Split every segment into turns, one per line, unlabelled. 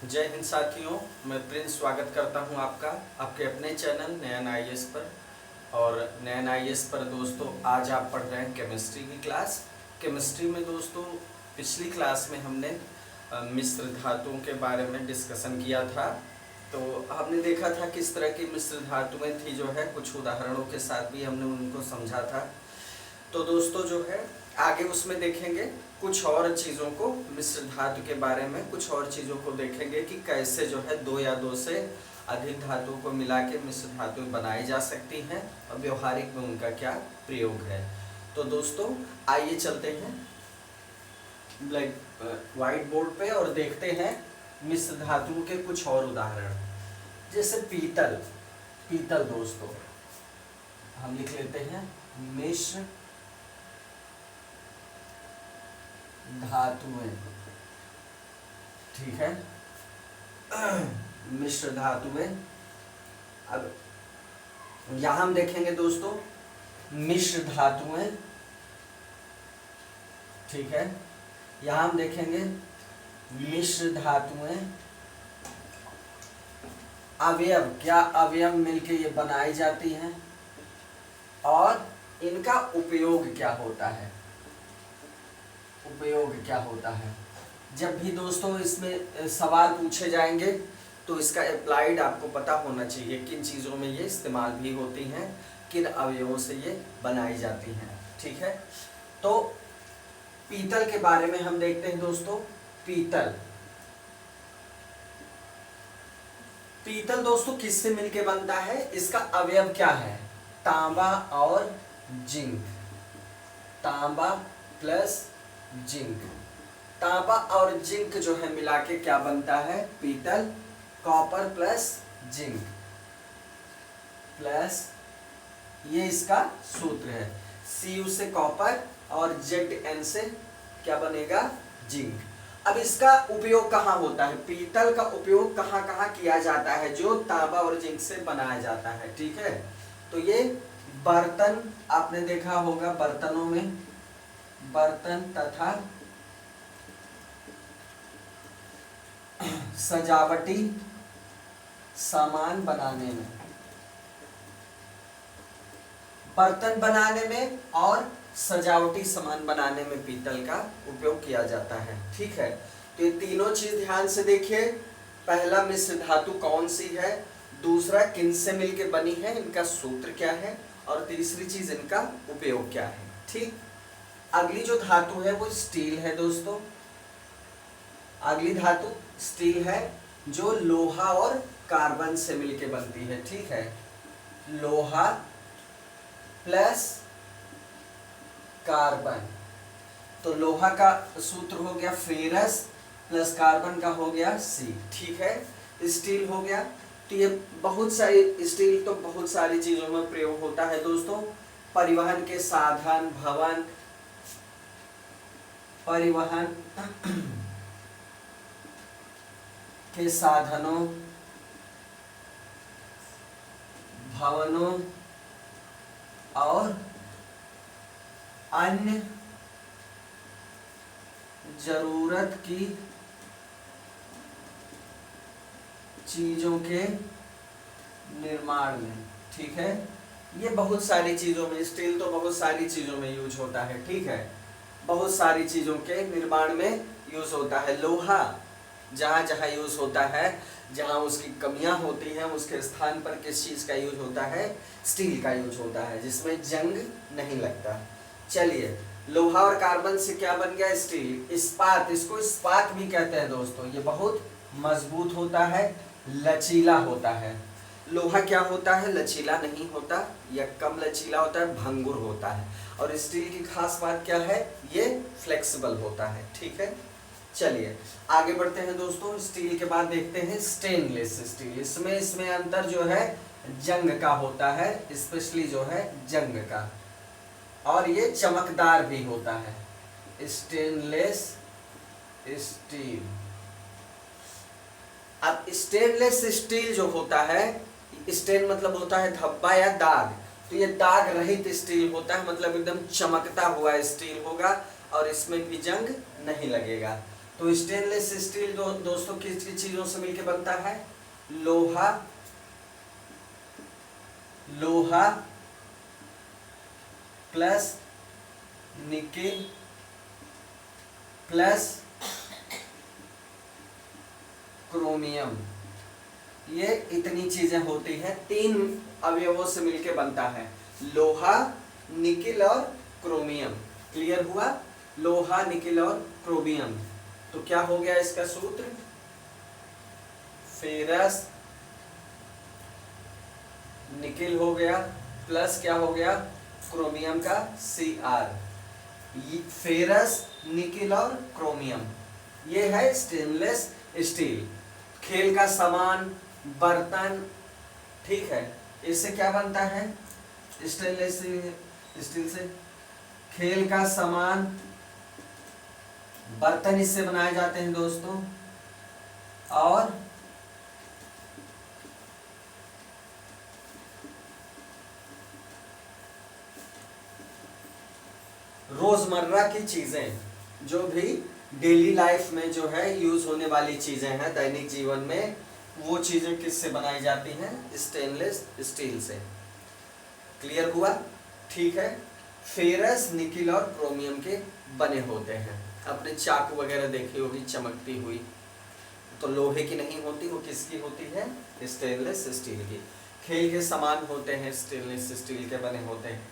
जय हिंद साथियों, मैं प्रिंस स्वागत करता हूं आपका आपके अपने चैनल नयन आईएएस पर। और नयन आईएएस पर दोस्तों आज आप पढ़ रहे हैं केमिस्ट्री की क्लास। केमिस्ट्री में दोस्तों पिछली क्लास में हमने मिश्र धातुओं के बारे में डिस्कशन किया था। तो हमने देखा था किस तरह की मिश्र धातुएं थी, जो है कुछ उदाहरणों के साथ भी हमने उनको समझा था। तो दोस्तों जो है आगे उसमें देखेंगे कुछ और चीज़ों को, मिश्र धातु के बारे में कुछ और चीज़ों को देखेंगे कि कैसे जो है दो या दो से अधिक धातुओं को मिला के मिश्र धातु बनाई जा सकती हैं और व्यवहारिक में उनका क्या प्रयोग है। तो दोस्तों आइए चलते हैं ब्लैक व्हाइट बोर्ड पे और देखते हैं मिश्र धातुओं के कुछ और उदाहरण। जैसे पीतल। पीतल दोस्तों हम लिख लेते हैं मिश्र धातुएं, ठीक है। मिश्र धातुएं। अब यहां हम देखेंगे दोस्तों मिश्र धातुएं, ठीक है। यहां हम देखेंगे मिश्र धातुएं अवयव, क्या अवयव मिलके ये बनाई जाती हैं और इनका उपयोग क्या होता है। उपयोग क्या होता है। जब भी दोस्तों इसमें सवाल पूछे जाएंगे तो इसका अप्लाइड आपको पता होना चाहिए, किन चीज़ों में ये इस्तेमाल भी होती हैं, किन अवयवों से ये बनाई जाती हैं, ठीक है। तो पीतल के बारे में हम देखते हैं दोस्तों। पीतल। पीतल दोस्तों किससे मिलके बनता है, इसका अवयव क्या है, तांबा और जिंक। तांबा प्लस जिंक। तांबा और जिंक जो है मिला के क्या बनता है, पीतल। कॉपर प्लस जिंक प्लस, ये इसका सूत्र है, Cu से कॉपर और Zn से क्या बनेगा, जिंक। अब इसका उपयोग कहाँ होता है, पीतल का उपयोग कहाँ कहाँ किया जाता है जो तांबा और जिंक से बनाया जाता है, ठीक है। तो ये बर्तन, आपने देखा होगा बर्तनों में, बर्तन तथा सजावटी सामान बनाने में, बर्तन बनाने में और सजावटी सामान बनाने में पीतल का उपयोग किया जाता है, ठीक है। तो ये तीनों चीज ध्यान से देखिए। पहला मिश्र धातु कौन सी है, दूसरा किनसे मिलके बनी है, इनका सूत्र क्या है, और तीसरी चीज इनका उपयोग क्या है, ठीक। अगली जो धातु है वो स्टील है दोस्तों। अगली धातु स्टील है जो लोहा और कार्बन से मिलके बनती है, ठीक है। लोहा प्लस कार्बन, तो लोहा का सूत्र हो गया फेरस प्लस कार्बन का हो गया सी, ठीक है। स्टील हो गया। तो ये बहुत सारी, स्टील तो बहुत सारी चीजों में प्रयोग होता है दोस्तों। परिवहन के साधन, भवन, परिवहन के साधनों, भवनों और अन्य जरूरत की चीजों के निर्माण में, ठीक है। ये बहुत सारी चीजों में, स्टील तो बहुत सारी चीजों में यूज होता है, ठीक है। बहुत सारी चीजों के निर्माण में यूज होता है। लोहा जहां जहां यूज होता है, जहां उसकी कमियां होती हैं उसके स्थान पर किस चीज का यूज होता है, स्टील का यूज होता है, जिसमें जंग नहीं लगता। चलिए, लोहा और कार्बन से क्या बन गया, स्टील। इस्पात, इसको इस्पात भी कहते हैं दोस्तों। ये बहुत मजबूत होता है, लचीला होता है। लोहा क्या होता है, लचीला नहीं होता, या कम लचीला होता है, भंगुर होता है। और स्टील की खास बात क्या है, ये फ्लेक्सिबल होता है, ठीक है। चलिए आगे बढ़ते हैं दोस्तों। स्टील के बाद देखते हैं स्टेनलेस स्टील। इसमें अंतर जो है जंग का होता है, स्पेशली जो है जंग का, और ये चमकदार भी होता है, स्टेनलेस स्टील। अब स्टेनलेस स्टील जो होता है, स्टेन मतलब होता है धब्बा या दाग, तो ये दाग रहित स्टील होता है, मतलब एकदम चमकता हुआ स्टील होगा और इसमें भी जंग नहीं लगेगा। तो स्टेनलेस स्टील दोस्तों किस किस चीजों से मिलकर बनता है? लोहा, लोहा प्लस निकेल प्लस क्रोमियम, ये इतनी चीजें होती हैं, 3 अवयवों से मिलकर बनता है, लोहा, निकेल और क्रोमियम। क्लियर हुआ? लोहा, निकेल और क्रोमियम। तो क्या हो गया इसका सूत्र? फेरस निकेल हो गया प्लस क्या हो गया? क्रोमियम का Cr। फेरस, निकेल और क्रोमियम, ये है स्टेनलेस स्टील। खेल का सामान, बर्तन, ठीक है, इससे क्या बनता है? स्टेनलेस स्टील से खेल का सामान, बर्तन इससे बनाए जाते हैं दोस्तों, और रोजमर्रा की चीजें, जो भी डेली लाइफ में जो है यूज होने वाली चीजें हैं दैनिक जीवन में, वो चीजें किससे बनाई जाती हैं? स्टेनलेस स्टील से। क्लियर हुआ? ठीक है। फेरस, निकेल और क्रोमियम के बने होते हैं। अपने चाकू वगैरह देखी होगी चमकती हुई, तो लोहे की नहीं होती, वो किसकी होती है? स्टेनलेस स्टील की। खेल के सामान होते हैं स्टेनलेस स्टील के बने होते हैं,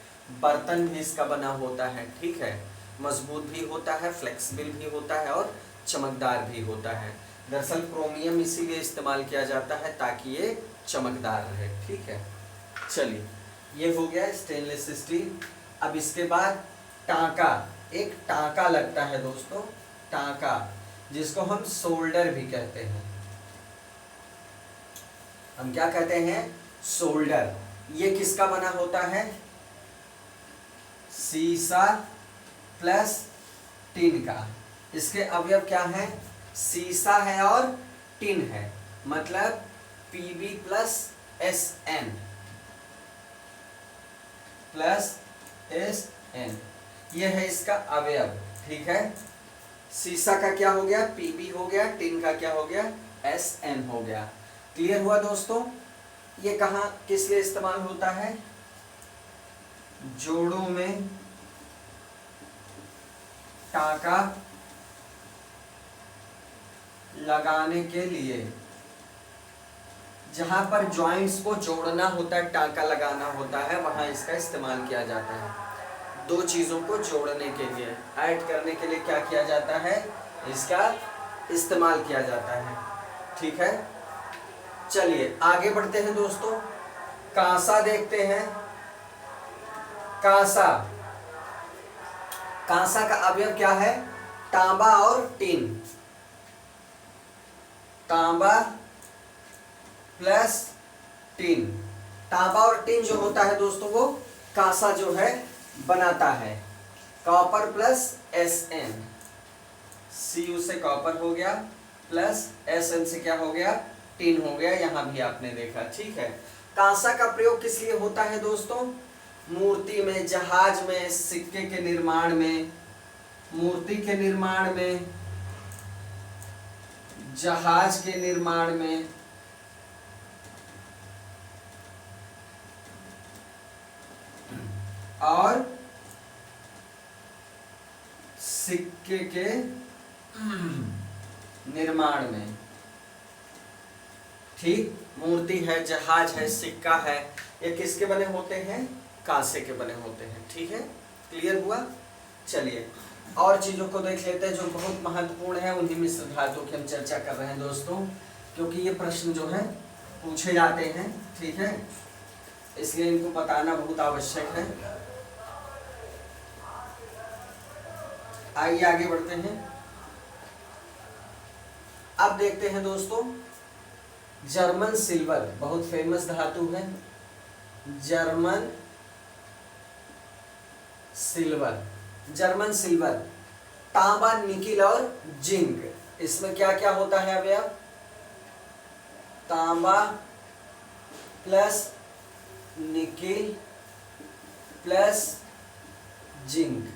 बर्तन भी इसका बना होता है, ठीक है, मजबूत भी होता है, फ्लेक्सिबल भी होता है और चमकदार भी होता है। दरअसल क्रोमियम इसीलिए इस्तेमाल किया जाता है ताकि ये चमकदार रहे, ठीक है। चलिए, ये हो गया स्टेनलेस स्टील। अब इसके बाद टांका, एक टांका लगता है दोस्तों, टांका, जिसको हम शोल्डर भी कहते हैं। हम क्या कहते हैं? शोल्डर। ये किसका बना होता है? सीसा प्लस टिन का। इसके अवयव क्या है? सीसा है और टिन है, मतलब Pb plus Sn plus Sn, ये है इसका अवयव, ठीक है। सीसा का क्या हो गया? Pb हो गया, टिन का क्या हो गया? Sn हो गया। क्लियर हुआ दोस्तों? ये कहाँ किस लिए इस्तेमाल होता है? जोड़ों में टांका लगाने के लिए, जहां पर जॉइंट्स को जोड़ना होता है, टांका लगाना होता है, वहां इसका इस्तेमाल किया जाता है। दो चीजों को जोड़ने के लिए, ऐड करने के लिए क्या किया जाता है? इसका इस्तेमाल किया जाता है, ठीक है। चलिए आगे बढ़ते हैं दोस्तों, कांसा देखते हैं। कांसा, कांसा का अवयव क्या है? तांबा और टिन। तांबा प्लस टिन। तांबा और टिन जो होता है दोस्तों, वो कांसा जो है बनाता है। कॉपर प्लस Sn, Cu से कॉपर हो गया, प्लस Sn से क्या हो गया? टिन हो गया। यहां भी आपने देखा, ठीक है। कांसा का प्रयोग किस लिए होता है दोस्तों? मूर्ति में, जहाज में, सिक्के के निर्माण में, मूर्ति के निर्माण में, जहाज के निर्माण में, और सिक्के के निर्माण में, ठीक। मूर्ति है, जहाज है, सिक्का है, ये किसके बने होते हैं? कांसे के बने होते हैं, ठीक है। क्लियर हुआ? चलिए और चीजों को देख लेते हैं जो बहुत महत्वपूर्ण है, उन्हीं मिश्र धातुओं की हम चर्चा कर रहे हैं दोस्तों, क्योंकि ये प्रश्न जो है पूछे जाते हैं, ठीक है, इसलिए इनको बताना बहुत आवश्यक है। आइए आगे बढ़ते हैं। अब देखते हैं दोस्तों, जर्मन सिल्वर, बहुत फेमस धातु है, जर्मन सिल्वर। जर्मन सिल्वर, तांबा, निकेल और जिंक, इसमें क्या क्या होता है अवयव? तांबा प्लस निकेल प्लस जिंक।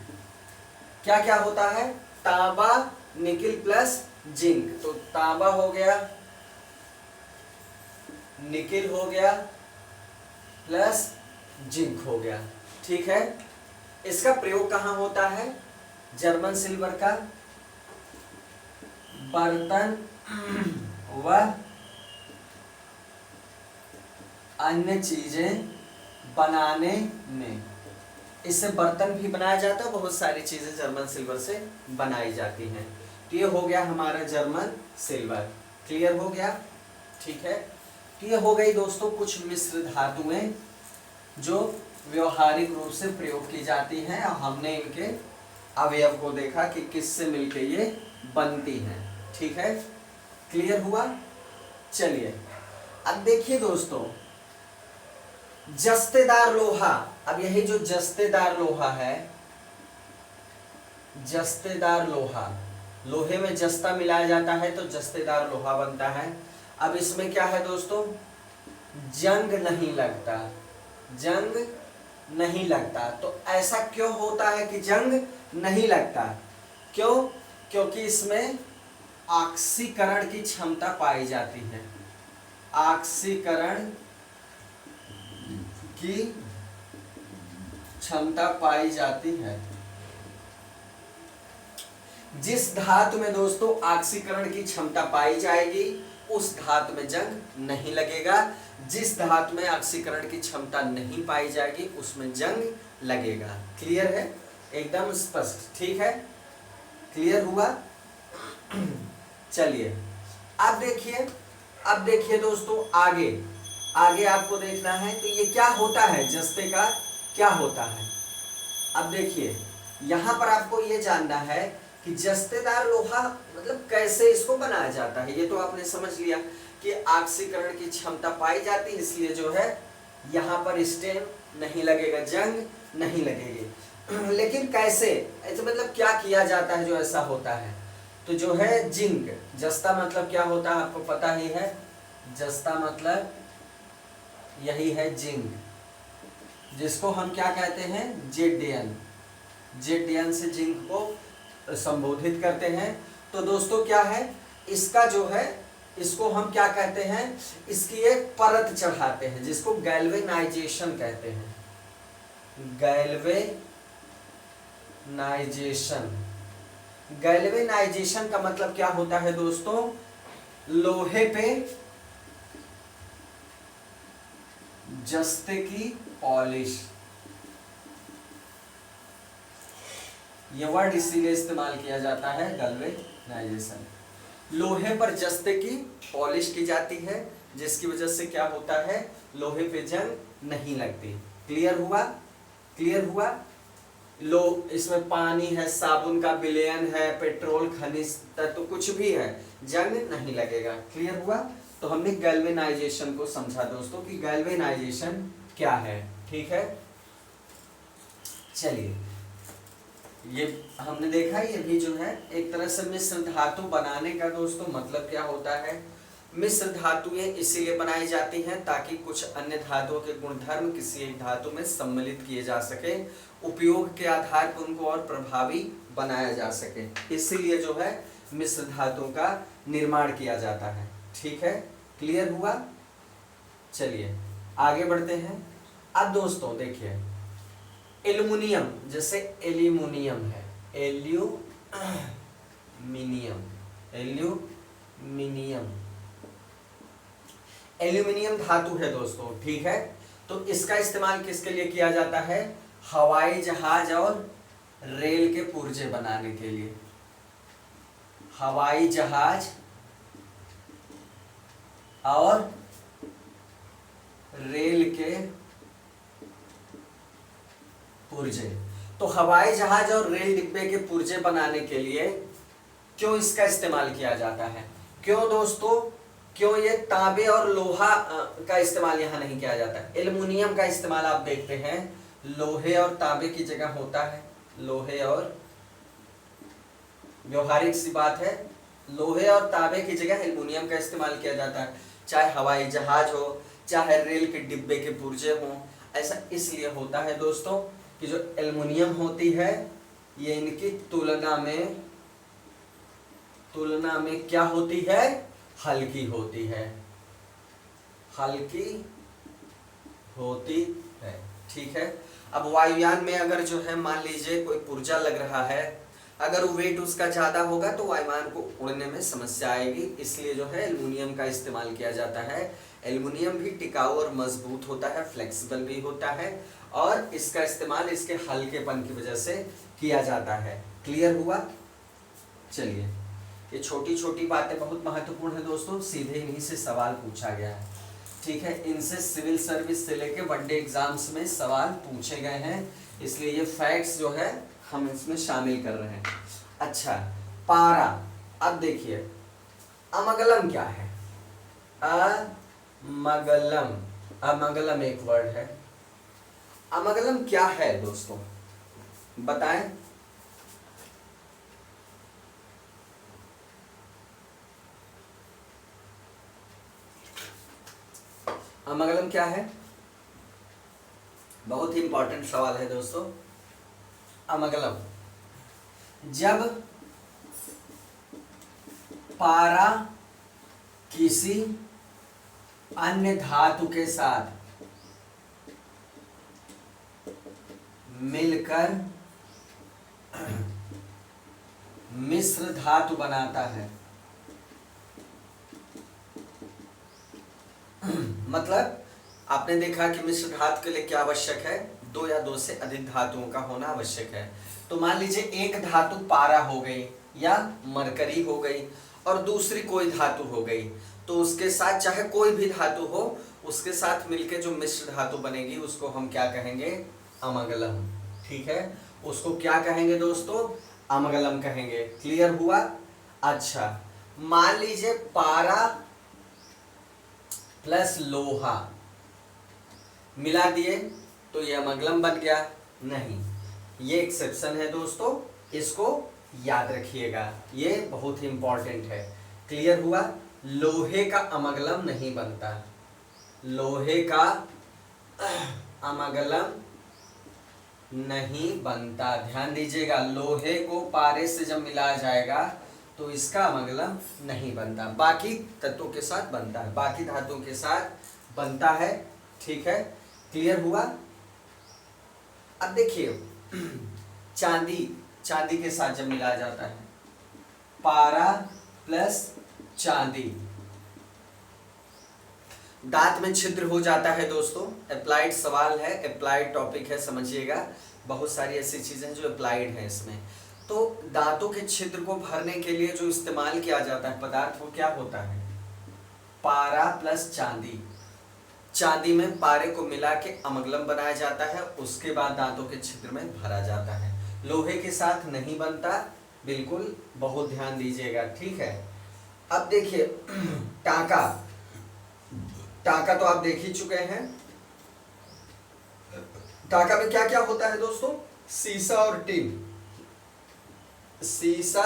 क्या क्या होता है? तांबा, निकिल प्लस जिंक, तो तांबा हो गया, निकिल हो गया प्लस जिंक हो गया। ठीक है, इसका प्रयोग कहाँ होता है? जर्मन सिल्वर का बर्तन व अन्य चीजें बनाने में। इससे बर्तन भी बनाया जाता है, बहुत सारी चीजें जर्मन सिल्वर से बनाई जाती हैं। तो ये हो गया हमारा जर्मन सिल्वर। क्लियर हो गया? ठीक है, तो ये हो गई दोस्तों कुछ मिश्र धातुएं जो व्यवहारिक रूप से प्रयोग की जाती हैं, और हमने इनके अवयव को देखा कि किससे मिलके ये बनती हैं। ठीक है, क्लियर हुआ? चलिए अब देखिए दोस्तों, जस्तेदार लोहा। अब यही जो जस्तेदार लोहा है, जस्तेदार लोहा, लोहे में जस्ता मिलाया जाता है तो जस्तेदार लोहा बनता है। अब इसमें क्या है दोस्तों? जंग नहीं लगता, जंग नहीं लगता। तो ऐसा क्यों होता है कि जंग नहीं लगता? क्यों? क्योंकि इसमें ऑक्सीकरण की क्षमता पाई जाती है, ऑक्सीकरण की क्षमता पाई जाती है। जिस धातु में दोस्तों ऑक्सीकरण की क्षमता पाई जाएगी उस धातु में जंग नहीं लगेगा, जिस धातु में ऑक्सीकरण की क्षमता नहीं पाई जाएगी उसमें जंग लगेगा। क्लियर है? एकदम स्पष्ट। ठीक है, क्लियर हुआ? चलिए अब देखिए दोस्तों, आगे आपको देखना है तो ये क्या होता है, जस्ते का क्या होता है। अब देखिए यहां पर आपको ये जानना है कि जस्तेदार लोहा मतलब कैसे इसको बनाया जाता है। ये तो आपने समझ लिया कि ऑक्सीकरण की क्षमता पाई जाती है, इसलिए जो है यहां पर स्टेन नहीं लगेगा, जंग नहीं लगेगी। लेकिन कैसे, ऐसे मतलब क्या किया जाता है जो ऐसा होता है? तो जो है जिंक, जस्ता मतलब क्या होता है आपको पता ही है, जस्ता मतलब यही है जिंक, जिसको हम क्या कहते हैं? जेडीएन, जेडीएन से जिंक को संबोधित करते हैं। तो दोस्तों क्या है, इसका जो है इसको हम क्या कहते हैं? इसकी एक परत चढ़ाते हैं जिसको गैल्वेनाइजेशन कहते हैं, गैल्वेनाइजेशन। गैल्वेनाइजेशन का मतलब क्या होता है दोस्तों? लोहे पे जस्ते की पॉलिश, यह वर्ड इसीलिए इस्तेमाल किया जाता है गैल्वेनाइजेशन। लोहे पर जस्ते की पॉलिश की जाती है जिसकी वजह से क्या होता है? लोहे पे जंग नहीं लगती। क्लियर हुआ? क्लियर हुआ? इसमें पानी है, साबुन का विलयन है, पेट्रोल खनिज तत्व कुछ भी है, जंग नहीं लगेगा। क्लियर हुआ? तो हमने गैल्वेनाइजेशन को समझा दोस्तों कि गैल्वेनाइजेशन क्या है। ठीक है, चलिए ये हमने देखा, ये भी जो है एक तरह से मिश्र धातु बनाने का दोस्तों मतलब क्या होता है? मिश्र धातुएं इसीलिए बनाई जाती हैं ताकि कुछ अन्य धातुओं के गुणधर्म किसी एक धातु में सम्मिलित किए जा सके, उपयोग के आधार पर उनको और प्रभावी बनाया जा सके, इसीलिए जो है मिश्र धातुओं का निर्माण किया जाता है। ठीक है, क्लियर हुआ? चलिए आगे बढ़ते हैं। अब दोस्तों देखिए, एल्युमिनियम, जैसे एल्यूमिनियम है, एल्यूमिनियम, एल्यूमिनियम, एल्यूमिनियम धातु है दोस्तों। ठीक है, तो इसका इस्तेमाल किसके लिए किया जाता है? हवाई जहाज और रेल के पुर्जे बनाने के लिए, हवाई जहाज और रेल के पुर्जे। तो हवाई जहाज और रेल डिब्बे के पुर्जे बनाने के लिए क्यों इसका इस्तेमाल किया जाता है? क्यों दोस्तों, क्यों ये तांबे और लोहा का इस्तेमाल यहाँ नहीं किया जाता है? एल्युमिनियम का इस्तेमाल आप देखते हैं लोहे और तांबे की जगह होता है, लोहे और, व्यवहारिक सी बात है, लोहे और तांबे की जगह एल्युमिनियम का इस्तेमाल किया जाता है, चाहे हवाई जहाज हो, चाहे रेल के डिब्बे के पुर्जे हों। ऐसा इसलिए होता है दोस्तों कि जो एल्युमिनियम होती है ये इनकी तुलना में तुलना में क्या होती है, हल्की होती है, हल्की होती है। ठीक है। अब वायुयान में अगर जो है मान लीजिए कोई पुर्जा लग रहा है, अगर वेट उसका ज्यादा होगा तो वायुयान को उड़ने में समस्या आएगी, इसलिए जो है एल्युमिनियम का इस्तेमाल किया जाता है। एल्युमिनियम भी टिकाऊ और मजबूत होता है, फ्लेक्सिबल भी होता है, और इसका इस्तेमाल इसके हल्केपन की वजह से किया जाता है। क्लियर हुआ? चलिए, ये छोटी छोटी बातें बहुत महत्वपूर्ण है दोस्तों, सीधे इन्हीं से सवाल पूछा गया है। ठीक है, इनसे सिविल सर्विस से लेके वनडे एग्जाम्स में सवाल पूछे गए हैं, इसलिए ये फैक्ट्स जो है हम इसमें शामिल कर रहे हैं। अच्छा, पारा। अब देखिए अमगलम क्या है? अमगलम, अमगलम एक वर्ड है। अमगलम क्या है दोस्तों, बताएं। अमगलम क्या है? बहुत ही इंपॉर्टेंट सवाल है दोस्तों। अमगलम, जब पारा किसी अन्य धातु के साथ मिलकर मिश्र धातु बनाता है, मतलब आपने देखा कि मिश्र धातु के लिए क्या आवश्यक है, दो या दो से अधिक धातुओं का होना आवश्यक है। तो मान लीजिए एक धातु पारा हो गई या मरकरी हो गई और दूसरी कोई धातु हो गई, तो उसके साथ चाहे कोई भी धातु हो, उसके साथ मिलके जो मिश्र धातु बनेगी उसको हम क्या कहेंगे? अमगलम। ठीक है, उसको क्या कहेंगे दोस्तों? अमगलम कहेंगे। क्लियर हुआ? अच्छा, मान लीजिए पारा प्लस लोहा मिला दिए तो ये अमगलम बन गया? नहीं, ये एक्सेप्शन है दोस्तों, इसको याद रखिएगा, ये बहुत ही इंपॉर्टेंट है। क्लियर हुआ? लोहे का अमगलम नहीं बनता, लोहे का अमगलम नहीं बनता। ध्यान दीजिएगा, लोहे को पारे से जब मिलाया जाएगा तो इसका अमगलम नहीं बनता, बाकी तत्वों के साथ बनता है, बाकी धातुओं के साथ बनता है। ठीक है, क्लियर हुआ? अब देखिए चांदी, चांदी के साथ जब मिलाया जाता है, पारा प्लस चांदी, दांत में छिद्र हो जाता है दोस्तों। अप्लाइड सवाल है, अप्लाइड टॉपिक है, समझिएगा, बहुत सारी ऐसी चीजें हैं जो अप्लाइड हैं इसमें। तो दांतों के छिद्र को भरने के लिए जो इस्तेमाल किया जाता है पदार्थ, वो क्या होता है? पारा प्लस चांदी। चांदी में पारे को मिला के अमगलम बनाया जाता है, उसके बाद दांतों के छिद्र में भरा जाता है। लोहे के साथ नहीं बनता, बिल्कुल बहुत ध्यान दीजिएगा। ठीक है, अब देखिए टाका, टाका तो आप देख ही चुके हैं। टाका में क्या क्या होता है दोस्तों? सीसा और टिन, सीसा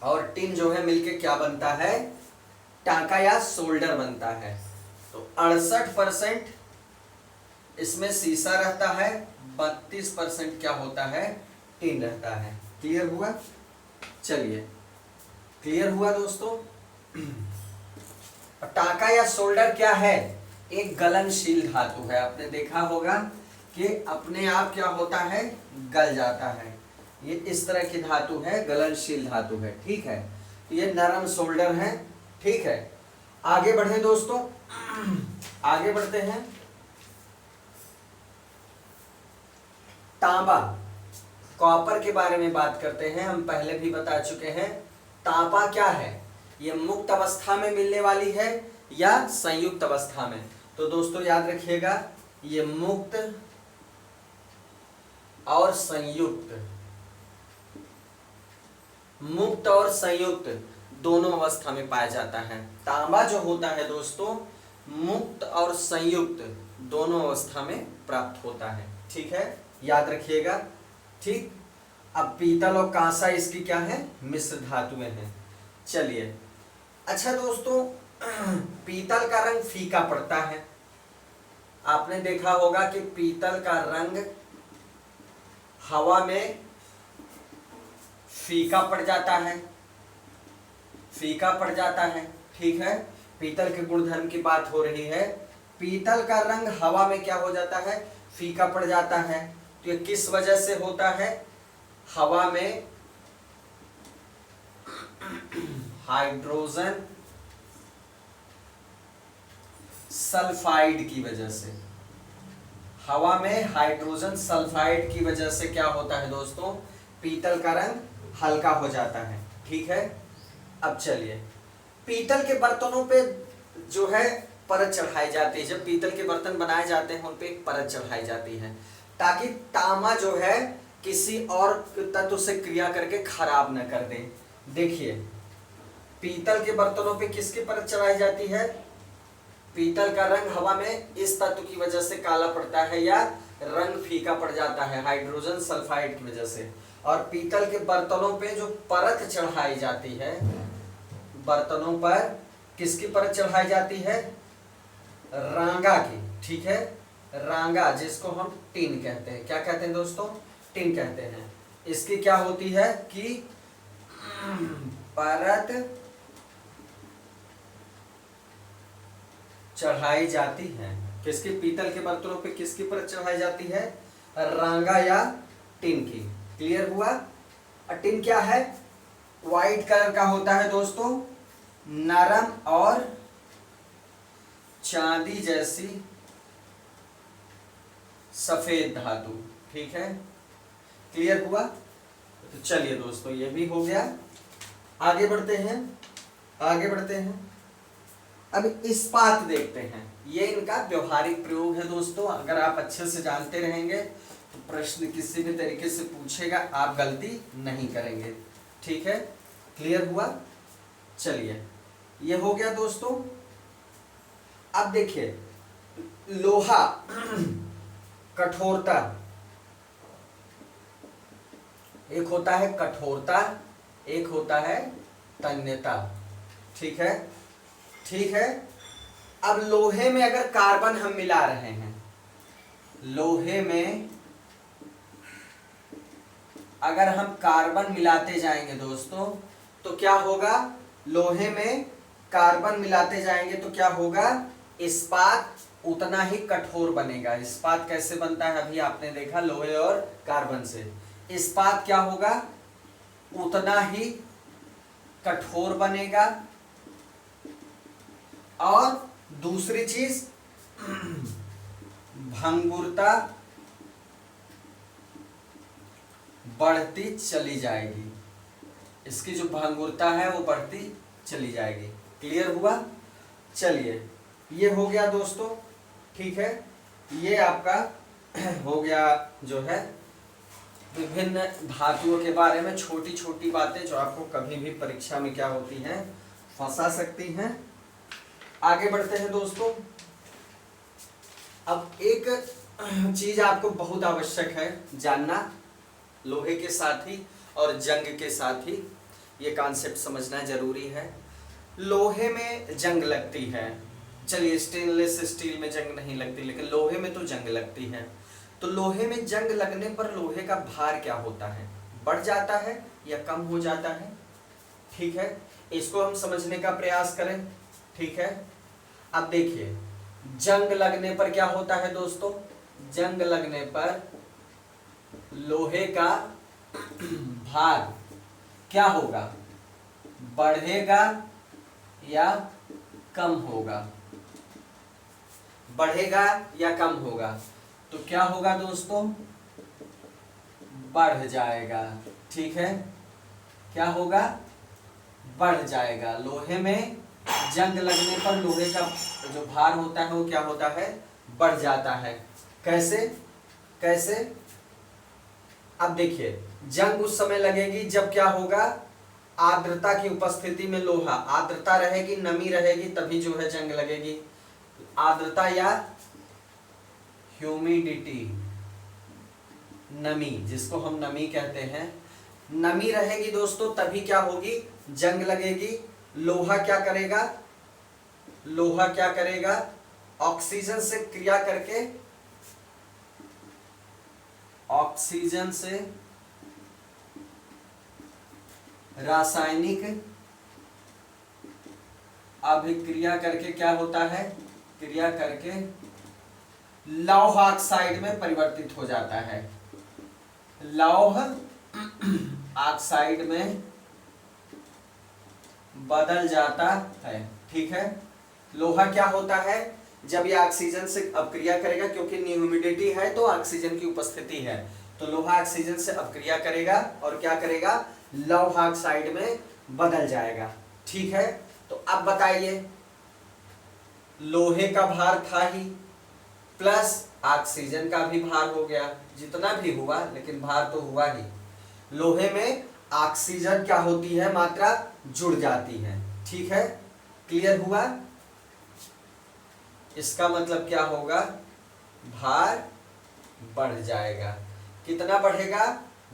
और टिन जो है मिलके क्या बनता है? टाका या सोल्डर बनता है। तो 68% इसमें सीसा रहता है, 32% क्या होता है? टिन रहता है। क्लियर हुआ? चलिए, क्लियर हुआ दोस्तों? टाका या सोल्डर क्या है? एक गलनशील धातु है, आपने देखा होगा कि अपने आप क्या होता है? गल जाता है। ये इस तरह की धातु है, गलनशील धातु है। ठीक है, ये नरम सोल्डर है। ठीक है, आगे बढ़े दोस्तों, आगे बढ़ते हैं। तांबा, कॉपर के बारे में बात करते हैं। हम पहले भी बता चुके हैं, तांबा क्या है? ये मुक्त अवस्था में मिलने वाली है या संयुक्त अवस्था में? तो दोस्तों याद रखिएगा, ये मुक्त और संयुक्त, मुक्त और संयुक्त दोनों अवस्था में पाया जाता है। तांबा जो होता है दोस्तों, मुक्त और संयुक्त दोनों अवस्था में प्राप्त होता है। ठीक है, याद रखिएगा। ठीक, अब पीतल और कांसा इसकी क्या है? मिश्र धातुएं हैं। चलिए, अच्छा दोस्तों, पीतल का रंग फीका पड़ता है। आपने देखा होगा कि पीतल का रंग हवा में फीका पड़ जाता है, फीका पड़ जाता है। ठीक है, पीतल के गुणधर्म की बात हो रही है। पीतल का रंग हवा में क्या हो जाता है, फीका पड़ जाता है। तो ये किस वजह से होता है, हवा में हाइड्रोजन सल्फाइड की वजह से, हवा में हाइड्रोजन सल्फाइड की वजह से क्या होता है दोस्तों, पीतल का रंग हल्का हो जाता है। ठीक है, अब चलिए, पीतल के बर्तनों पे जो है परत चढ़ाई जाती है। जब पीतल के बर्तन बनाए जाते हैं उन पे एक परत चढ़ाई जाती है ताकि तांबा जो है किसी और तत्व से क्रिया करके खराब न कर दे। देखिए, पीतल के बर्तनों पे किसकी परत चढ़ाई जाती है, पीतल का रंग हवा में इस तत्व की वजह से काला पड़ता है या रंग फीका पड़ जाता है हाइड्रोजन सल्फाइड की वजह से। और पीतल के बर्तनों पे जो परत चढ़ाई जाती है, बर्तनों पर किसकी परत चढ़ाई जाती है, रांगा की। ठीक है, रांगा जिसको हम टिन कहते हैं, क्या कहते हैं दोस्तों, टिन कहते हैं। इसकी क्या होती है कि परत चढ़ाई जाती है, किसकी, पीतल के बर्तनों पे किसकी परत चढ़ाई जाती है, रांगा या टिन की। क्लियर हुआ। टिन क्या है, व्हाइट कलर का होता है दोस्तों, नरम और चांदी जैसी सफेद धातु। ठीक है, क्लियर हुआ। तो चलिए दोस्तों, ये भी हो गया। आगे बढ़ते हैं, आगे बढ़ते हैं। अब इस्पात देखते हैं। ये इनका व्यवहारिक प्रयोग है दोस्तों। अगर आप अच्छे से जानते रहेंगे तो प्रश्न किसी भी तरीके से पूछेगा, आप गलती नहीं करेंगे। ठीक है, क्लियर हुआ। चलिए, ये हो गया दोस्तों। अब देखिए, लोहा कठोरता, एक होता है कठोरता, एक होता है तन्यता। ठीक है, ठीक है। अब लोहे में अगर कार्बन हम मिला रहे हैं, लोहे में अगर हम कार्बन मिलाते जाएंगे दोस्तों तो क्या होगा, लोहे में कार्बन मिलाते जाएंगे तो क्या होगा, इस्पात उतना ही कठोर बनेगा। इस्पात कैसे बनता है, अभी आपने देखा लोहे और कार्बन से। इस्पात क्या होगा, उतना ही कठोर बनेगा। और दूसरी चीज, भंगुरता बढ़ती चली जाएगी। इसकी जो भंगुरता है वो बढ़ती चली जाएगी। क्लियर हुआ। चलिए, ये हो गया दोस्तों। ठीक है, ये आपका हो गया जो है विभिन्न धातुओं के बारे में छोटी छोटी बातें जो आपको कभी भी परीक्षा में क्या होती हैं, फंसा सकती हैं। आगे बढ़ते हैं दोस्तों। अब एक चीज आपको बहुत आवश्यक है जानना, लोहे के साथ ही और जंग के साथ ही ये कॉन्सेप्ट समझना जरूरी है। लोहे में जंग लगती है, चलिए स्टेनलेस स्टील में जंग नहीं लगती, लेकिन लोहे में तो जंग लगती है। तो लोहे में जंग लगने पर लोहे का भार क्या होता है, बढ़ जाता है या कम हो जाता है। ठीक है, इसको हम समझने का प्रयास करें। ठीक है, अब देखिए, जंग लगने पर क्या होता है दोस्तों, जंग लगने पर लोहे का भार क्या होगा, बढ़ेगा या कम होगा, बढ़ेगा या कम होगा। तो क्या होगा दोस्तों, बढ़ जाएगा। ठीक है, क्या होगा, बढ़ जाएगा। लोहे में जंग लगने पर लोहे का जो भार होता है वो क्या होता है, बढ़ जाता है। कैसे कैसे, अब देखिए, जंग उस समय लगेगी जब क्या होगा, आर्द्रता की उपस्थिति में लोहा, आर्द्रता रहेगी, नमी रहेगी, तभी जो है जंग लगेगी। आर्द्रता या ह्यूमिडिटी, नमी जिसको हम नमी कहते हैं, नमी रहेगी दोस्तों तभी क्या होगी, जंग लगेगी। लोहा क्या करेगा, लोहा क्या करेगा, ऑक्सीजन से क्रिया करके, ऑक्सीजन से रासायनिक अभिक्रिया करके क्या होता है, क्रिया करके लौह ऑक्साइड में परिवर्तित हो जाता है, लौह ऑक्साइड में बदल जाता है। ठीक है, लोहा क्या होता है, जब ये ऑक्सीजन से अपक्रिया करेगा, क्योंकि ह्यूमिडिटी है तो ऑक्सीजन की उपस्थिति है, तो लोहा ऑक्सीजन से अपक्रिया करेगा और क्या करेगा, लौह ऑक्साइड में बदल जाएगा। ठीक है, तो अब बताइए, लोहे का भार था ही, प्लस ऑक्सीजन का भी भार हो गया, जितना भी हुआ लेकिन भार तो हुआ ही। लोहे में ऑक्सीजन क्या होती है, मात्रा जुड़ जाती है। ठीक है, क्लियर हुआ। इसका मतलब क्या होगा, भार बढ़ जाएगा। कितना बढ़ेगा,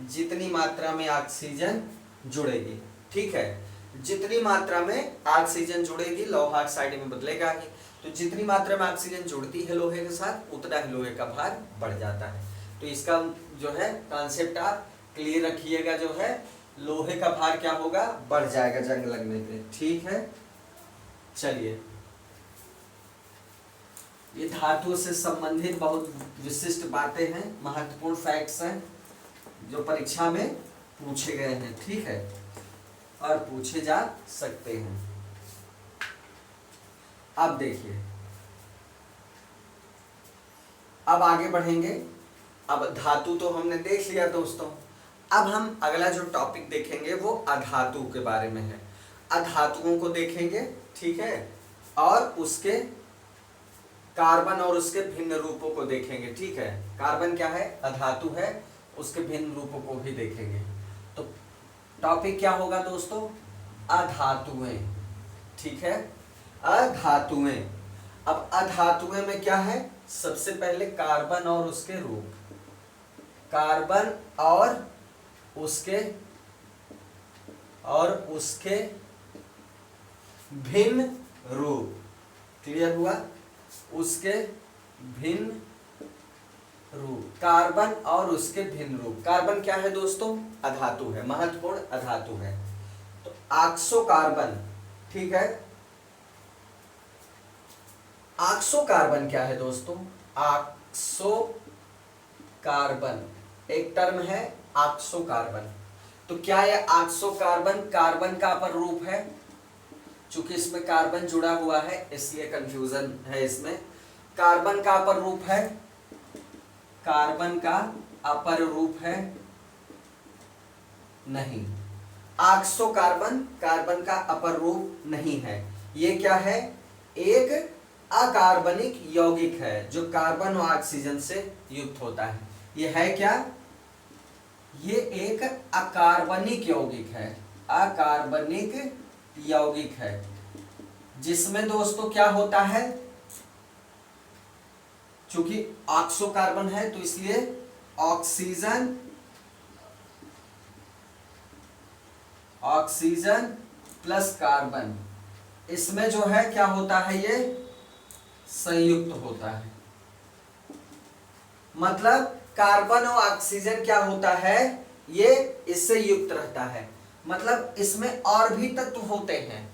जितनी मात्रा में ऑक्सीजन जुड़ेगी। ठीक है, जितनी मात्रा में ऑक्सीजन जुड़ेगी लौह ऑक्साइड में बदलेगा ही, तो जितनी मात्रा में ऑक्सीजन जुड़ती है लोहे के साथ उतना ही लोहे का भार बढ़ जाता है। तो इसका जो है कॉन्सेप्ट आप क्लियर रखिएगा, जो है लोहे का भार क्या होगा, बढ़ जाएगा जंग लगने पे। ठीक है, चलिए, ये धातुओं से संबंधित बहुत विशिष्ट बातें हैं, महत्वपूर्ण फैक्ट्स हैं जो परीक्षा में पूछे गए हैं। ठीक है, और पूछे जा सकते हैं। अब देखिए, अब आगे बढ़ेंगे। अब धातु तो हमने देख लिया दोस्तों, अब हम अगला जो टॉपिक देखेंगे वो अधातु के बारे में है। अधातुओं को देखेंगे, ठीक है, और उसके कार्बन और उसके भिन्न रूपों को देखेंगे। ठीक है, कार्बन क्या है, अधातु है, उसके भिन्न रूपों को भी देखेंगे। तो टॉपिक क्या होगा दोस्तों, अधातुएं। ठीक है, अधातुएं। अब अधातुएं में क्या है, सबसे पहले कार्बन और उसके रूप, कार्बन और उसके भिन्न रूप। क्लियर हुआ, उसके भिन्न रूप, कार्बन और उसके भिन्न रूप। कार्बन क्या है दोस्तों, अधातु है, महत्वपूर्ण अधातु है। तो ऑक्सो कार्बन, ठीक है, ऑक्सो कार्बन क्या है दोस्तों, ऑक्सो कार्बन एक टर्म है, ऑक्सो कार्बन। तो क्या यह ऑक्सो कार्बन कार्बन का अपर रूप है, चूंकि इसमें कार्बन जुड़ा हुआ है इसलिए कंफ्यूजन है इसमें। कार्बन का अपर रूप है, कार्बन का अपर रूप है नहीं, ऑक्सो कार्बन कार्बन का अपर रूप नहीं है। ये क्या है, एक अकार्बनिक यौगिक है जो कार्बन और ऑक्सीजन से युक्त होता है। ये है क्या, ये एक अकार्बनिक यौगिक है, अकार्बनिक यौगिक है, जिसमें दोस्तों क्या होता है, चूंकि ऑक्सो कार्बन है तो इसलिए ऑक्सीजन प्लस कार्बन, इसमें जो है क्या होता है, ये संयुक्त होता है। मतलब कार्बन और ऑक्सीजन क्या होता है, ये इससे युक्त रहता है। मतलब इसमें और भी तत्व होते हैं,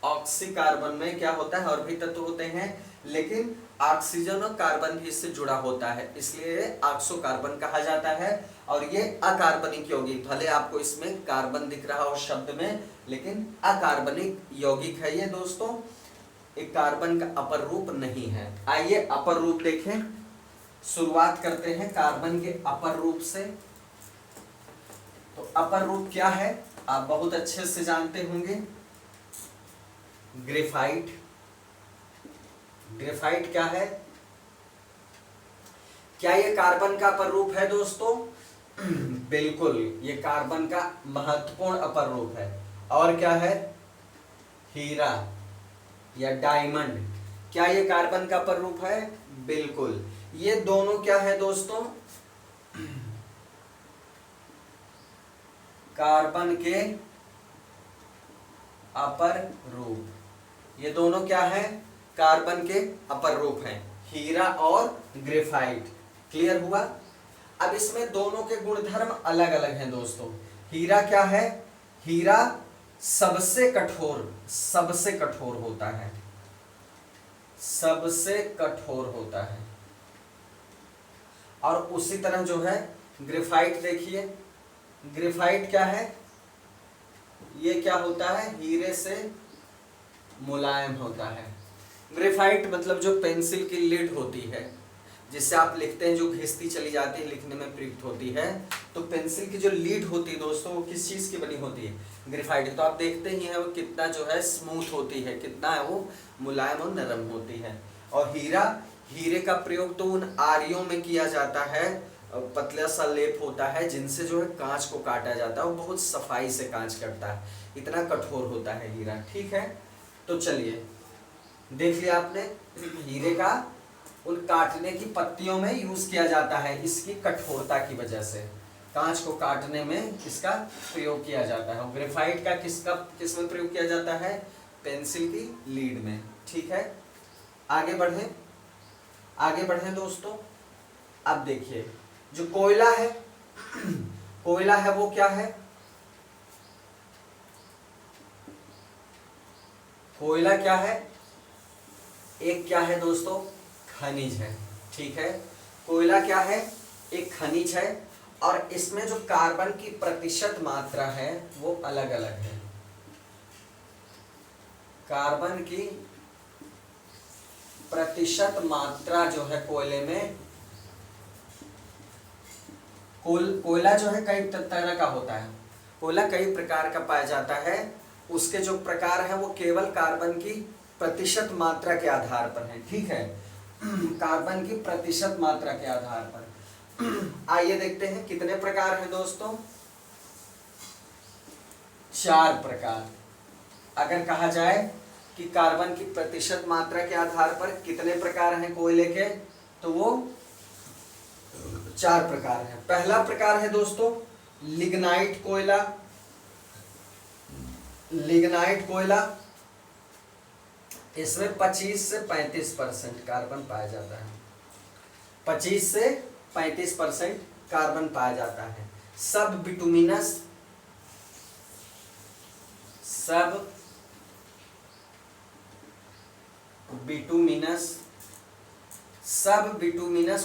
ऑक्सी कार्बन में क्या होता है, और भी तत्व होते हैं, लेकिन ऑक्सीजन और कार्बन भी इससे जुड़ा होता है, इसलिए ऑक्सो कार्बन कहा जाता है। और ये अकार्बनिक यौगिक, भले आपको इसमें कार्बन दिख रहा हो शब्द में, लेकिन अकार्बनिक यौगिक है ये दोस्तों, एक कार्बन का अपर रूप नहीं है। आइए अपर रूप देखें, शुरुआत करते हैं कार्बन के अपर रूप से। तो अपर रूप क्या है आप बहुत अच्छे से जानते होंगे, ग्रेफाइट। ग्रेफाइट क्या है, क्या ये कार्बन का अपर रूप है दोस्तों? बिल्कुल, ये कार्बन का महत्वपूर्ण अपर रूप है। और क्या है, हीरा या डायमंड, क्या ये कार्बन का अपर रूप है? बिल्कुल, ये दोनों क्या है दोस्तों, कार्बन के अपर रूप। ये दोनों क्या है, कार्बन के अपर रूप हैं, हीरा और ग्रेफाइट। क्लियर हुआ। अब इसमें दोनों के गुणधर्म अलग अलग हैं दोस्तों। हीरा क्या है, हीरा सबसे कठोर होता है, सबसे कठोर होता है। और उसी तरह जो है ग्रेफाइट, देखिए ग्रेफाइट क्या है, ये क्या होता है, हीरे से मुलायम होता है। ग्रेफाइट मतलब जो पेंसिल की लीड होती है, जिससे आप लिखते हैं, जो घिसती चली जाती है, लिखने में प्रयुक्त होती है, तो पेंसिल की जो लीड होती है दोस्तों, वो किस चीज़ की बनी होती है, ग्रेफाइट। तो आप देखते ही हैं वो कितना जो है स्मूथ होती है, कितना है वो मुलायम और नरम होती है। और हीरे का प्रयोग तो उन आरियों में किया जाता है, पतला सा लेप होता है जिनसे जो है कांच को काटा जाता है, वो बहुत सफाई से कांच कटता है, इतना कठोर होता है हीरा। ठीक है, तो चलिए देख लिया आपने, हीरे का उन काटने की पत्तियों में यूज किया जाता है, इसकी कठोरता की वजह से कांच को काटने में इसका प्रयोग किया जाता है। ग्रेफाइट का किस में प्रयोग किया जाता है, पेंसिल की लीड में। ठीक है, आगे बढ़े दोस्तों। अब देखिए जो कोयला है कोयला है वो क्या है, कोयला क्या है, एक क्या है दोस्तों, खनिज है। ठीक है, कोयला क्या है, एक खनिज है, और इसमें जो कार्बन की प्रतिशत मात्रा है वो अलग अलग है। कार्बन की प्रतिशत मात्रा जो है कोयले में, कोयला जो है कई तरह का होता है, कोयला कई प्रकार का पाया जाता है, उसके जो प्रकार है वो केवल कार्बन की प्रतिशत मात्रा के आधार पर है। ठीक है, कार्बन की प्रतिशत मात्रा के आधार पर। आइए देखते हैं कितने प्रकार हैं दोस्तों, 4 प्रकार। अगर कहा जाए कि कार्बन की प्रतिशत मात्रा के आधार पर कितने प्रकार हैं कोयले के, तो वो 4 प्रकार हैं। पहला प्रकार है दोस्तों लिग्नाइट कोयला। लिग्नाइट कोयला, इसमें 25 से 35% कार्बन पाया जाता है, 25 से 35% कार्बन पाया जाता है। सब बिटुमिनस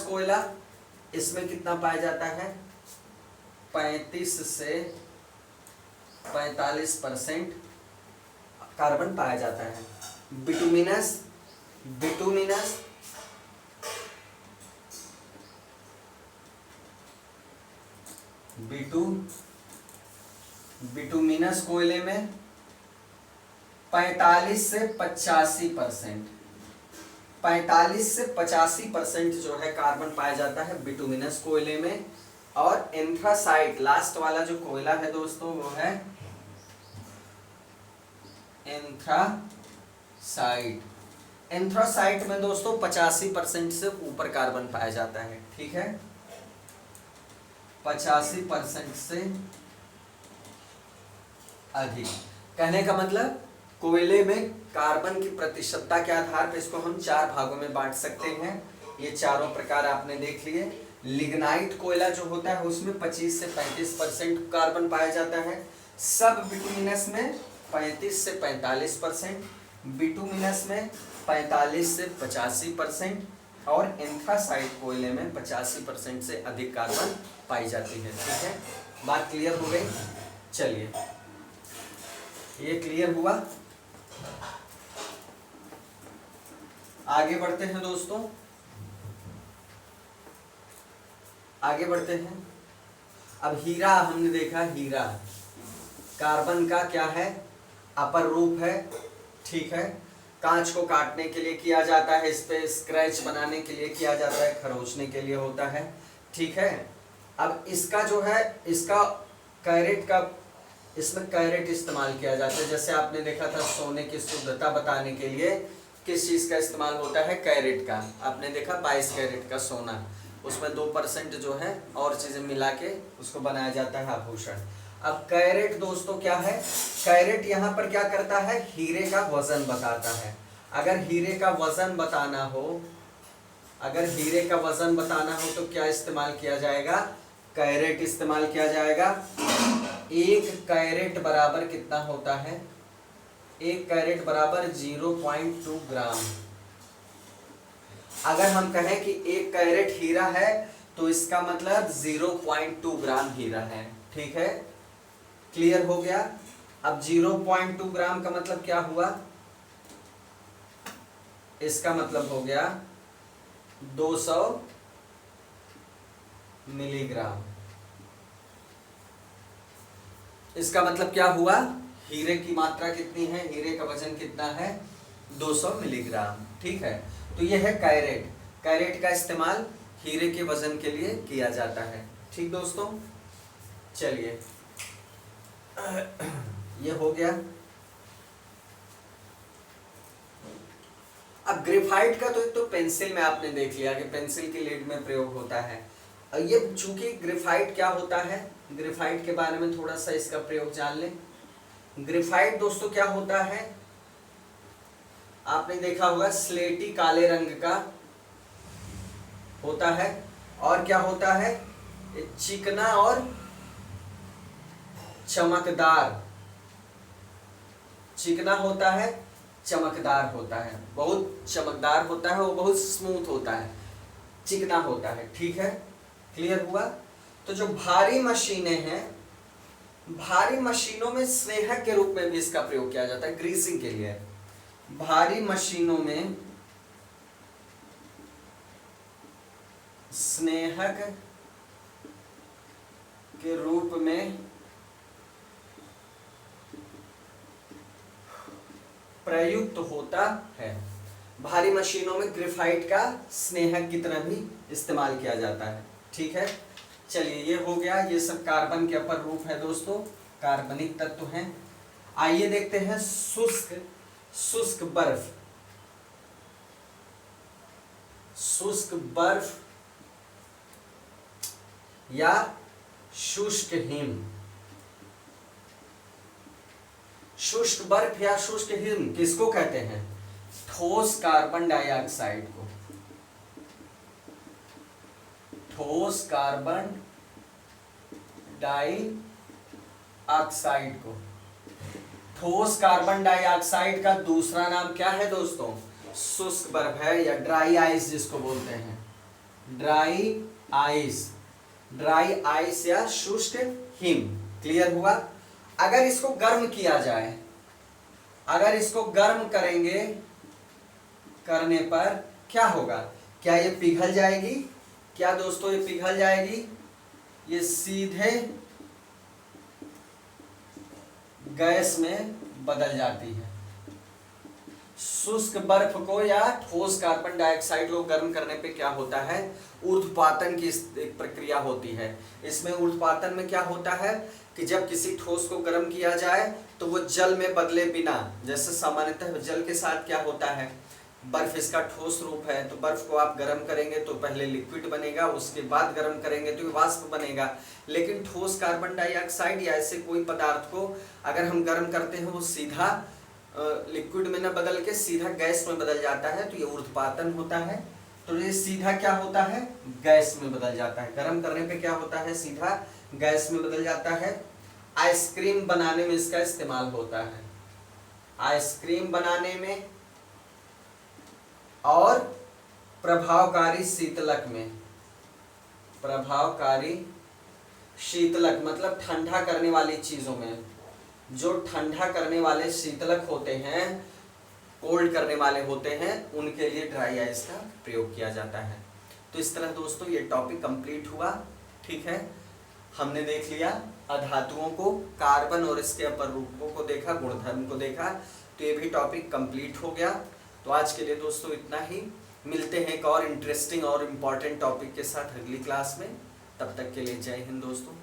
कोयला, इसमें कितना पाया जाता है, 35 से 45% कार्बन पाया जाता है। बिटुमिनस बिटुमिनस कोयले में 45 से 85%, 45 से 85% जो है कार्बन पाया जाता है बिटुमिनस कोयले में। और एंथ्रासाइट, लास्ट वाला जो कोयला है दोस्तों वो है एंथ्रासाइट में दोस्तों 85% से ऊपर कार्बन पाया जाता है। ठीक है, 85% से अधिक। कहने का मतलब कोयले में कार्बन की प्रतिशतता के आधार पर इसको हम 4 भागों में बांट सकते हैं। ये चारों प्रकार आपने देख लिए। लिग्नाइट कोयला जो होता है उसमें 25 से 35% कार्बन पाया जाता है। सब बिटुमिनस में 35 से 45%, बिटुमिनस में 45 से 85%, और एंथ्रासाइट कोयले में 85% से अधिक कार्बन पाई जाती है। ठीक है, बात क्लियर हो गई। चलिए, ये क्लियर हुआ। आगे बढ़ते हैं दोस्तों, आगे बढ़ते हैं। अब हीरा हमने देखा, हीरा कार्बन का क्या है, अपर रूप है। ठीक है, कांच को काटने के लिए किया जाता है, इस पे स्क्रैच बनाने के लिए किया जाता है, खरोचने के लिए होता है। ठीक है, अब इसका जो है, इसका कैरेट का, इसमें कैरेट इस्तेमाल किया जाता है। जैसे आपने देखा था सोने की शुद्धता बताने के लिए किस चीज़ का इस्तेमाल होता है, कैरेट का। आपने देखा 22 कैरेट का सोना, उसमें 2% जो है और चीज़ें मिला के उसको बनाया जाता है आभूषण। अब कैरेट दोस्तों क्या है, कैरेट यहाँ पर क्या करता है, हीरे का वजन बताता है। अगर हीरे का वजन बताना हो, अगर हीरे का वजन बताना हो तो क्या इस्तेमाल किया जाएगा, कैरेट इस्तेमाल किया जाएगा। 1 कैरेट बराबर कितना होता है? 1 कैरेट बराबर 0.2 ग्राम। अगर हम कहें कि 1 कैरेट हीरा है तो इसका मतलब 0.2 ग्राम हीरा है। ठीक है, क्लियर हो गया। अब 0.2 ग्राम का मतलब क्या हुआ? इसका मतलब हो गया 200 मिलीग्राम। इसका मतलब क्या हुआ? हीरे की मात्रा कितनी है? हीरे का वजन कितना है? 200 मिलीग्राम। ठीक है, तो यह है कैरेट। कैरेट का इस्तेमाल हीरे के वजन के लिए किया जाता है। ठीक दोस्तों, चलिए ये हो गया। अब ग्रेफाइट का तो एक तो पेंसिल में आपने देख लिया कि पेंसिल की लीड में प्रयोग होता है। ये चूंकि ग्रेफाइट क्या होता है, ग्रेफाइट के बारे में थोड़ा सा इसका प्रयोग जान लें। ग्रेफाइट दोस्तों क्या होता है? आपने देखा होगा स्लेटी काले रंग का होता है। और क्या होता है? चिकना और चमकदार। चिकना होता है, चमकदार होता है, बहुत चमकदार होता है, वो बहुत स्मूथ होता है, चिकना होता है। ठीक है, क्लियर हुआ। तो जो भारी मशीनें हैं, भारी मशीनों में स्नेहक के रूप में भी इसका प्रयोग किया जाता है, ग्रीसिंग के लिए। भारी मशीनों में स्नेहक के रूप में प्रयुक्त होता है। भारी मशीनों में ग्रेफाइट का स्नेहक की तरह भी इस्तेमाल किया जाता है। ठीक है, चलिए ये हो गया। ये सब कार्बन के अपर रूप है दोस्तों, कार्बनिक तत्व हैं। आइए देखते हैं शुष्क बर्फ। शुष्क बर्फ या शुष्क हिम। शुष्क बर्फ या शुष्क हिम किसको कहते हैं? ठोस कार्बन डाइऑक्साइड को। ठोस कार्बन डाइऑक्साइड को। ठोस कार्बन डाइऑक्साइड का दूसरा नाम क्या है दोस्तों? शुष्क बर्फ है, या ड्राई आइस जिसको बोलते हैं। ड्राई आइस, ड्राई आइस या शुष्क हिम। क्लियर हुआ। अगर इसको गर्म किया जाए, अगर इसको गर्म करेंगे, करने पर क्या होगा? क्या ये पिघल जाएगी? क्या दोस्तों ये पिघल जाएगी? ये सीधे गैस में बदल जाती है। शुष्क बर्फ को या ठोस कार्बन डाइऑक्साइड को गर्म करने पे क्या होता है? ऊर्ध्वपातन की एक प्रक्रिया होती है। इसमें ऊर्ध्वपातन में क्या होता है कि जब किसी ठोस को गर्म किया जाए तो वो जल में बदले बिना, जैसे सामान्यतः जल के साथ क्या होता है, बर्फ इसका ठोस रूप है, तो बर्फ को आप गर्म करेंगे तो पहले लिक्विड बनेगा, उसके बाद गर्म करेंगे तो वाष्प बनेगा। लेकिन ठोस कार्बन डाइऑक्साइड या ऐसे कोई पदार्थ को अगर हम गर्म करते हैं, वो सीधा लिक्विड में न बदल के सीधा गैस में बदल जाता है, तो ये ऊर्ध्वपातन होता है। तो ये सीधा क्या होता है? गैस में बदल जाता है। गर्म करने पे क्या होता है? सीधा गैस में बदल जाता है। आइसक्रीम बनाने में इसका इस्तेमाल होता है। आइसक्रीम बनाने में और प्रभावकारी शीतलक में। प्रभावकारी शीतलक मतलब ठंडा करने वाली चीजों में। जो ठंडा करने वाले शीतलक होते हैं, कोल्ड करने वाले होते हैं, उनके लिए ड्राई आइस का प्रयोग किया जाता है। तो इस तरह दोस्तों ये टॉपिक कंप्लीट हुआ। ठीक है, हमने देख लिया अधातुओं को, कार्बन और इसके अपर रूपों को देखा, गुणधर्म को देखा। तो ये भी टॉपिक कंप्लीट हो गया। तो आज के लिए दोस्तों इतना ही। मिलते हैं एक और इंटरेस्टिंग और इम्पॉर्टेंट टॉपिक के साथ अगली क्लास में। तब तक के लिए जय हिंद दोस्तों।